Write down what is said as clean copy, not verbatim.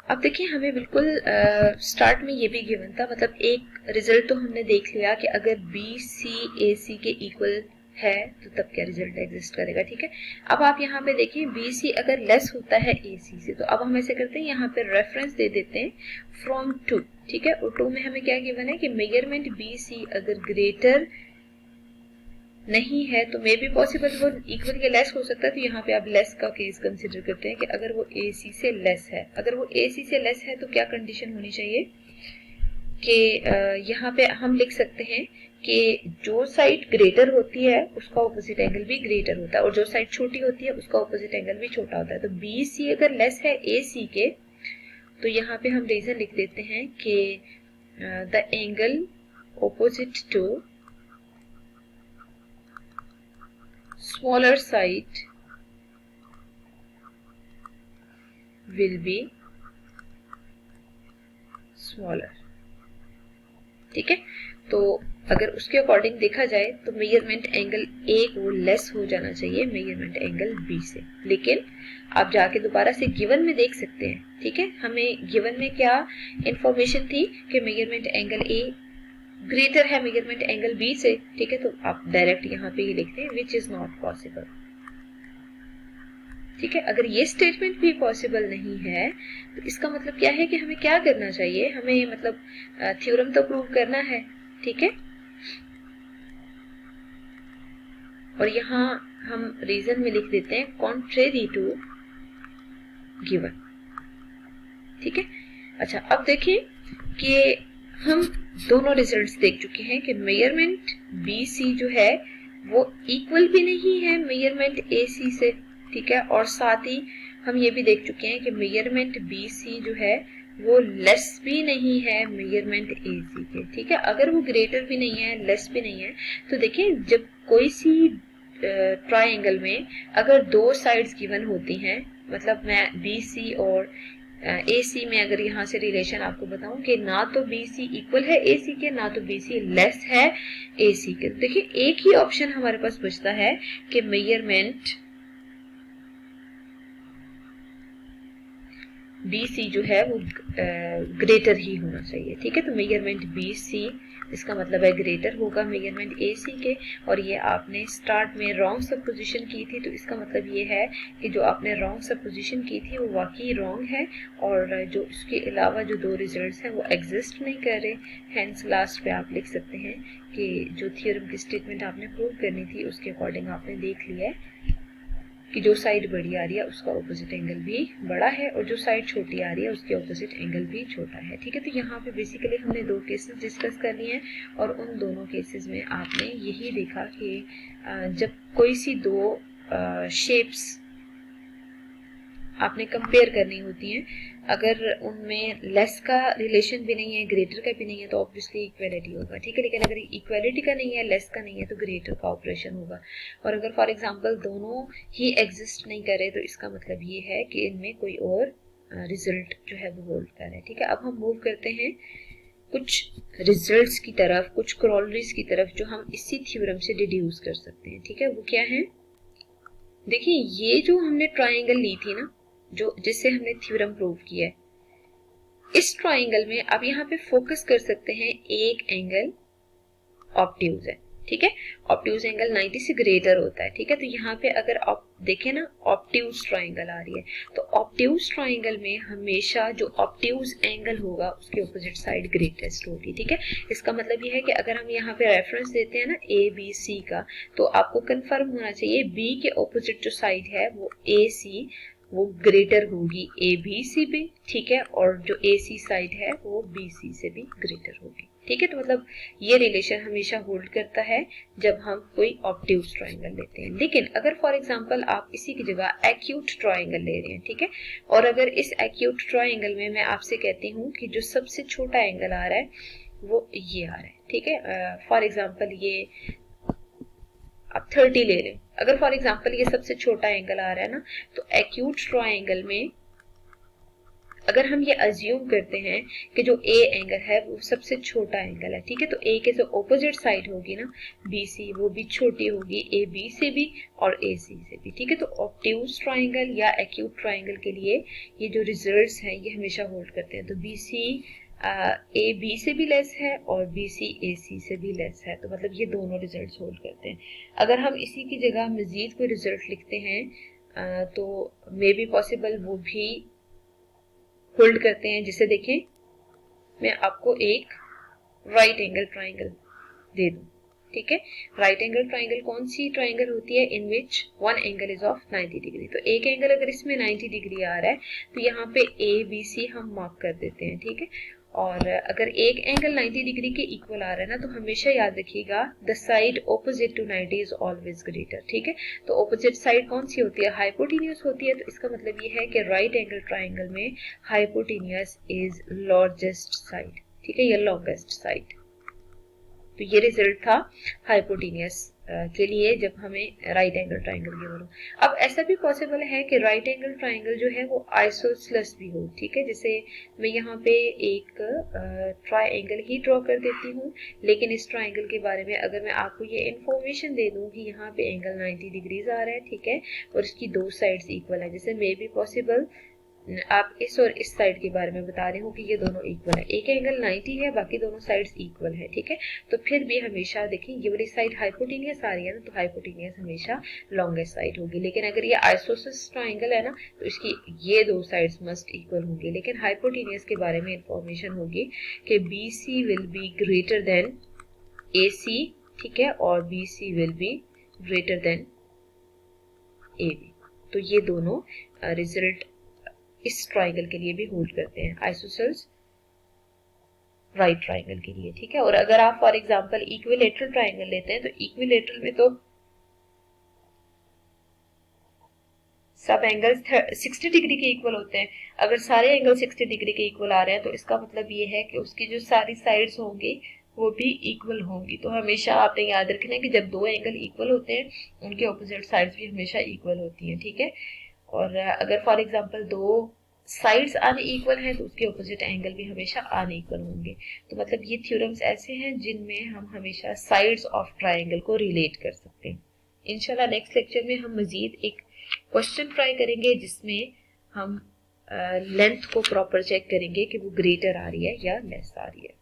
अब देखिए हमें बिल्कुल स्टार्ट में ये भी गिवन था, मतलब एक रिजल्ट तो हमने देख लिया कि अगर बी सी ए सी के इक्वल है तो तब क्या रिजल्ट एग्जिस्ट करेगा, ठीक है। अब आप यहाँ पे देखिए बी सी अगर लेस होता है ए सी से, तो अब हम ऐसे करते हैं, यहाँ पे रेफरेंस दे देते हैं फ्रॉम टू, ठीक है। और टू में हमें क्या गिवन है कि मेजरमेंट बी सी अगर ग्रेटर नहीं है तो मे बी पॉसिबल वो इक्वल के लेस हो सकता है, तो यहाँ पे आप लेस का केस कंसिडर करते हैं कि अगर वो ए सी से लेस है, अगर वो ए सी से लेस है तो क्या कंडीशन होनी चाहिए कि यहाँ पे हम लिख सकते हैं कि जो साइड ग्रेटर होती है उसका ऑपोजिट एंगल भी ग्रेटर होता है, और जो साइड छोटी होती है उसका ऑपोजिट एंगल भी छोटा होता है। तो बी सी अगर लेस है ए सी के, तो यहाँ पे हम रीजन लिख देते हैं कि the angle opposite to smaller side will be smaller, ठीक है। तो अगर उसके अकॉर्डिंग देखा जाए तो मेजरमेंट एंगल ए को लेस हो जाना चाहिए मेजरमेंट एंगल बी से, लेकिन आप जाके दोबारा से गिवन में देख सकते हैं, ठीक है। हमें गिवन में क्या इंफॉर्मेशन थी कि मेजरमेंट एंगल ए ग्रेटर है मेजरमेंट एंगल बी से, ठीक है। तो आप डायरेक्ट यहाँ पे ये लिखते हैं विच इज नॉट पॉसिबल, ठीक है। अगर ये स्टेटमेंट भी पॉसिबल नहीं है तो इसका मतलब क्या है कि हमें क्या करना चाहिए, हमें मतलब थ्योरम तो प्रूव करना है, ठीक है। और यहाँ हम रीजन में लिख देते हैं कॉन्ट्रेरी टू गिवन, ठीक है। अच्छा अब देखिए कि हम दोनों रिजल्ट्स देख चुके हैं कि मेजरमेंट बी सी जो है वो इक्वल भी नहीं है मेजरमेंट ए सी से, ठीक है। और साथ ही हम ये भी देख चुके हैं कि मेजरमेंट बी सी जो है वो लेस भी नहीं है मेजरमेंट ए सी के, ठीक है। अगर वो ग्रेटर भी नहीं है लेस भी नहीं है, तो देखिए जब कोई सी ट्राइंगल में अगर दो साइड्स गिवन होती हैं, मतलब मैं बी सी और ए सी में अगर यहाँ से रिलेशन आपको बताऊं कि ना तो बी सी इक्वल है ए सी के, ना तो बी सी लेस है ए सी के, तो देखिए एक ही ऑप्शन हमारे पास बचता है कि मेजरमेंट बी सी जो है वो ग्रेटर ही होना चाहिए, ठीक है। तो मेजरमेंट बी सी इसका मतलब है ग्रेटर होगा मेजरमेंट ए सी के, और ये आपने स्टार्ट में रॉन्ग सपोजिशन की थी, तो इसका मतलब ये है कि जो आपने रॉन्ग सपोजिशन की थी वो वाकई रॉन्ग है, और जो इसके अलावा जो दो रिजल्ट्स हैं वो एग्जिस्ट नहीं कर रहे। हैंस लास्ट पे आप लिख सकते हैं कि जो थ्योरम की स्टेटमेंट आपने प्रूव करनी थी उसके अकॉर्डिंग आपने देख लिया है कि जो साइड बड़ी आ रही है उसका ऑपोजिट एंगल भी बड़ा है, और जो साइड छोटी आ रही है उसके ऑपोजिट एंगल भी छोटा है, ठीक है। तो यहाँ पे बेसिकली हमने दो केसेस डिस्कस कर लिए हैं, और उन दोनों केसेस में आपने यही देखा कि जब कोई सी दो शेप्स आपने कंपेयर करनी होती हैं, अगर उनमें लेस का रिलेशन भी नहीं है ग्रेटर का भी नहीं है तो ऑब्वियसली इक्वलिटी होगा, ठीक है। लेकिन अगर इक्वलिटी का नहीं है लेस का नहीं है तो ग्रेटर का ऑपरेशन होगा, और अगर फॉर एग्जांपल दोनों ही एग्जिस्ट नहीं करे तो इसका मतलब ये है कि इनमें कोई और रिजल्ट जो है वो होल्ड कर रहा है, ठीक है। अब हम मूव करते हैं कुछ रिजल्ट्स की तरफ, कुछ क्रॉलरीज की तरफ जो हम इसी थ्योरम से डिड्यूस कर सकते हैं, ठीक है। वो क्या है, देखिए ये जो हमने ट्राइंगल ली थी ना, जो जिससे हमने थ्योरम प्रूव किया है, इस ट्राइंगल में आप यहाँ पे फोकस कर सकते हैं एक एंगल ऑब्ट्यूज है, ठीक है। ऑब्ट्यूज एंगल 90 से ग्रेटर होता है, ठीक है। तो यहाँ पे अगर आप देखें ना ऑब्ट्यूज ट्राइंगल आ रही है, तो ऑब्ट्यूज ट्राइंगल में हमेशा जो ऑब्ट्यूज एंगल होगा उसकी ऑपोजिट साइड ग्रेटेस्ट होगी, ठीक है। इसका मतलब ये है कि अगर हम यहाँ पे रेफरेंस देते हैं ना ए बी सी का, तो आपको कंफर्म होना चाहिए बी के ऑपोजिट जो साइड है वो ए सी वो ग्रेटर होगी ए बी सी भी, ठीक है। और जो ए सी साइड है वो बी सी से भी ग्रेटर होगी, ठीक है। तो मतलब ये रिलेशन हमेशा होल्ड करता है जब हम कोई ऑब्ट्यूज ट्राइंगल लेते हैं। लेकिन अगर फॉर एग्जांपल आप इसी की जगह एक्यूट ट्राइंगल ले रहे हैं, ठीक है, और अगर इस एक्यूट ट्राइंगल में मैं आपसे कहती हूँ कि जो सबसे छोटा एंगल आ रहा है वो ये आ रहा है, ठीक है। फॉर एग्जाम्पल ये आप 30 ले लें, अगर फॉर एग्जांपल ये सबसे छोटा एंगल आ रहा है ना, तो एक्यूट ट्राइंगल में अगर हम ये अज्यूम करते हैं कि जो ए एंगल है वो सबसे छोटा एंगल है, ठीक है, तो ए के जो ऑपोजिट साइड होगी ना बी सी, वो भी छोटी होगी ए बी से भी और ए सी से भी, ठीक है। तो ऑब्ट्यूज ट्राइंगल या एक्यूट ट्राइंगल के लिए ये जो रिजल्ट्स हैं ये हमेशा होल्ड करते हैं। तो बी सी ए बी से भी लेस है और बी सी ए सी से भी लेस है, तो मतलब ये दोनों रिजल्ट्स होल्ड करते हैं। अगर हम इसी की जगह मजीद कोई रिजल्ट लिखते हैं तो मे बी पॉसिबल वो भी होल्ड करते हैं। जिसे देखें, मैं आपको एक राइट एंगल ट्राइंगल दे दूं, ठीक है। राइट एंगल ट्राइंगल कौन सी ट्राइंगल होती है? In which one angle is of 90 degree. तो एक एंगल अगर इसमें 90 डिग्री आ रहा है तो यहाँ पे ए बी सी हम मार्क कर देते हैं, ठीक है। और अगर एक एंगल 90 डिग्री के इक्वल आ रहा है ना तो हमेशा याद रखिएगा the side opposite to 90 is always greater, ठीक है। तो ऑपोजिट साइड कौन सी होती है? हाइपोटेन्यूज होती है। तो इसका मतलब ये है कि राइट एंगल ट्राइंगल में हाइपोटेन्यूज इज लार्जेस्ट साइड, ठीक है, या लॉन्गेस्ट साइड। तो ये रिजल्ट था हाइपोटेन्यूज के लिए जब हमें राइट एंगल ट्राइंगल की बोलो। अब ऐसा भी पॉसिबल है कि राइट एंगल ट्राइंगल जो है वो आइसोसेलेस भी हो, ठीक है। जैसे मैं यहाँ पे एक ट्राइंगल ही ड्रॉ कर देती हूँ, लेकिन इस ट्राइंगल के बारे में अगर मैं आपको ये इन्फॉर्मेशन दे दूँ कि यहाँ पे एंगल 90 डिग्रीज आ रहा है, ठीक है, और इसकी दो साइड्स इक्वल है, जैसे मे बी पॉसिबल आप इस और इस साइड के बारे में बता रहे हो कि ये दोनों इक्वल है, एक एंगल 90 है, बाकी दोनों साइड्स इक्वल है, ठीक है। तो फिर भी हमेशा देखिए ये वाली साइड हाइपोटेन्यूज आ रही है ना, तो हाइपोटेन्यूज हमेशा लॉन्गेस्ट साइड होगी। लेकिन अगर ये आइसोसेलेस ट्राइंगल है ना तो इसकी ये दो साइड्स मस्ट इक्वल होंगी। लेकिन हाइपोटेन्यूज के बारे में इंफॉर्मेशन होगी कि B C will be greater than A C, ठीक है, और B C will be greater than A B. तो ये दोनों रिजल्ट इस ट्राइंगल के लिए भी होल्ड करते हैं, आइसोसेलेस राइट ट्राइंगल के लिए, ठीक है। और अगर आप फॉर एग्जांपल इक्विलेटरल ट्राइंगल लेते हैं तो इक्विलेटरल में तो सब एंगल्स 60 डिग्री के इक्वल होते हैं। अगर सारे एंगल 60 डिग्री के इक्वल आ रहे हैं तो इसका मतलब ये है कि उसकी जो सारी साइड्स होंगी वो भी इक्वल होंगी। तो हमेशा आपने याद रखना है कि जब दो एंगल इक्वल होते हैं उनके ऑपोजिट साइड्स भी हमेशा इक्वल होती हैं, ठीक है। और अगर फॉर एग्जांपल दो साइड्स अनइक्वल हैं तो उसके ऑपोजिट एंगल भी हमेशा अनइक्वल होंगे। तो मतलब ये थ्योरम्स ऐसे हैं जिनमें हम हमेशा साइड्स ऑफ ट्राइंगल को रिलेट कर सकते हैं। इंशाल्लाह नेक्स्ट लेक्चर में हम मजीद एक क्वेश्चन ट्राई करेंगे जिसमें हम लेंथ को प्रॉपर चेक करेंगे कि वो ग्रेटर आ रही है या लेस आ रही है।